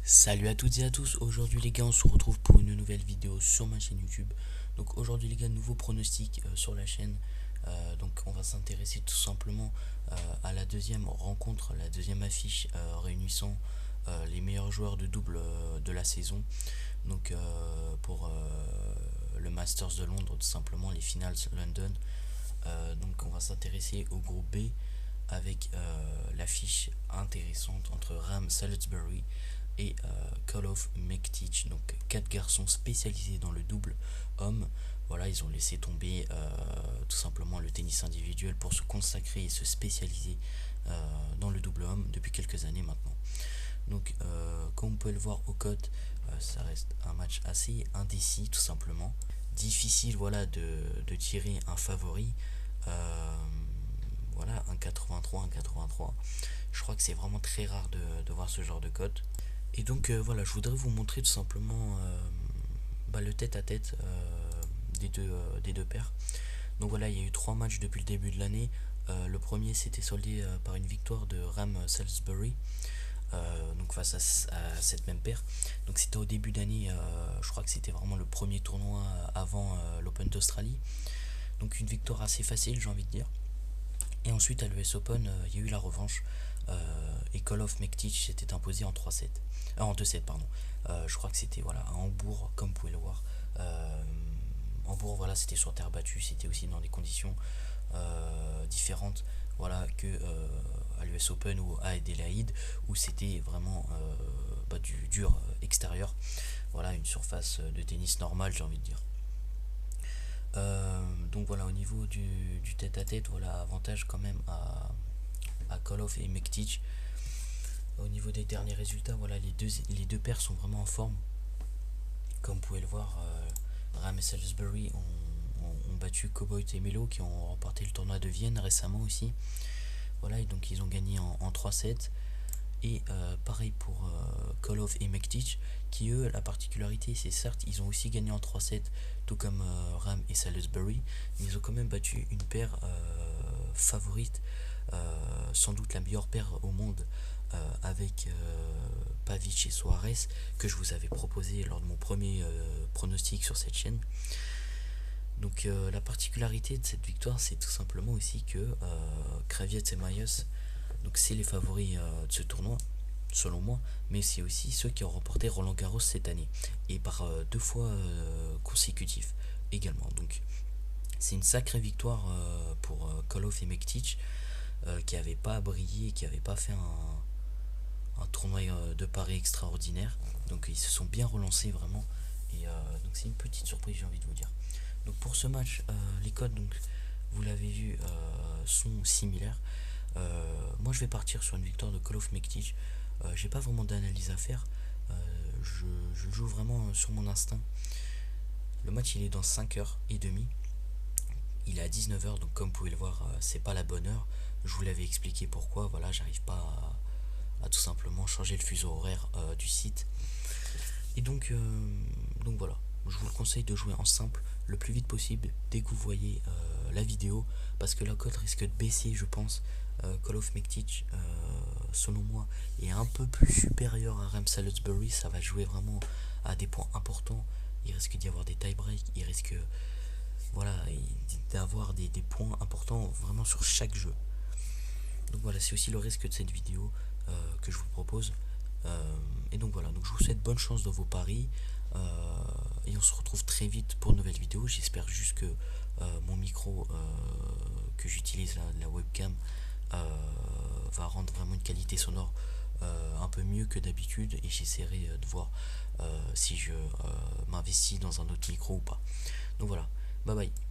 Salut à toutes et à tous, aujourd'hui les gars on se retrouve pour une nouvelle vidéo sur ma chaîne YouTube. Donc aujourd'hui les gars, nouveau pronostic sur la chaîne. Donc on va s'intéresser tout simplement à la deuxième rencontre, la deuxième affiche réunissant les meilleurs joueurs de double de la saison. Donc pour le Masters de Londres, tout simplement les finals London. Donc on va s'intéresser au groupe B avec l'affiche intéressante entre Ram Salisbury et Colof Mektic, donc 4 garçons spécialisés dans le double homme. Voilà, ils ont laissé tomber tout simplement le tennis individuel pour se consacrer et se spécialiser dans le double homme depuis quelques années maintenant. Donc comme vous pouvez le voir au cote, ça reste un match assez indécis tout simplement. Difficile voilà de tirer un favori. Voilà, un 83, un 83. Je crois que c'est vraiment très rare de voir ce genre de cote. Et donc voilà, je voudrais vous montrer tout simplement le tête à tête des deux paires. Donc voilà, il y a eu 3 matchs depuis le début de l'année. Le premier s'était soldé par une victoire de Ram Salisbury, donc face à cette même paire. Donc c'était au début d'année, je crois que c'était vraiment le premier tournoi avant l'Open d'Australie. Donc une victoire assez facile, j'ai envie de dire. Et ensuite à l'US Open, il y a eu la revanche. Et Colof Mektic s'était imposé en 3-7. En 2-7 pardon. Je crois que c'était voilà, à Hambourg, comme vous pouvez le voir. Hambourg, voilà, c'était sur terre battue, c'était aussi dans des conditions différentes voilà, que à l'US Open ou à Adélaïde, où c'était vraiment du dur extérieur. Voilà, une surface de tennis normale, j'ai envie de dire. Donc voilà, au niveau du tête à tête, voilà, avantage quand même à Colof et Mektic. Au niveau des derniers résultats, voilà, les deux paires sont vraiment en forme. Comme vous pouvez le voir, Ram et Salisbury ont battu Cowboy et Melo qui ont remporté le tournoi de Vienne récemment aussi. Voilà, et donc ils ont gagné en 3-7. Et pareil pour Colof et Mektic, qui eux, la particularité, c'est certes, ils ont aussi gagné en 3-7, tout comme Ram et Salisbury, mais ils ont quand même battu une paire favorite, sans doute la meilleure paire au monde, avec Pavic et Soares, que je vous avais proposé lors de mon premier pronostic sur cette chaîne. Donc la particularité de cette victoire, c'est tout simplement aussi que Kravitz et Mayos, donc c'est les favoris de ce tournoi, selon moi, mais c'est aussi ceux qui ont remporté Roland Garros cette année, et par 2 fois consécutifs également. Donc c'est une sacrée victoire pour Colof et Mektic, qui n'avaient pas brillé, qui n'avaient pas fait un tournoi de Paris extraordinaire. Donc ils se sont bien relancés vraiment, et donc c'est une petite surprise, j'ai envie de vous dire. Donc pour ce match, les codes, donc vous l'avez vu, sont similaires. Moi je vais partir sur une victoire de Colof Mektic. J'ai pas vraiment d'analyse à faire. Je joue vraiment sur mon instinct. Le match il est dans 5h30. Il est à 19h, donc comme vous pouvez le voir, c'est pas la bonne heure. Je vous l'avais expliqué pourquoi. Voilà, j'arrive pas à tout simplement changer le fuseau horaire du site. Et donc voilà, je vous le conseille de jouer en simple le plus vite possible dès que vous voyez la vidéo, parce que la cote risque de baisser, je pense. Colof Mektic, selon moi, est un peu plus supérieur à Ram Salisbury. Ça va jouer vraiment à des points importants. Il risque d'y avoir des tie-breaks, il risque voilà, d'avoir des points importants vraiment sur chaque jeu. Donc voilà, c'est aussi le risque de cette vidéo que je vous propose. Et donc voilà, donc je vous souhaite bonne chance dans vos paris. Et on se retrouve très vite pour une nouvelle vidéo. J'espère juste que mon micro que j'utilise, la webcam, va rendre vraiment une qualité sonore un peu mieux que d'habitude, et j'essaierai de voir si je m'investis dans un autre micro ou pas. Donc voilà, bye bye.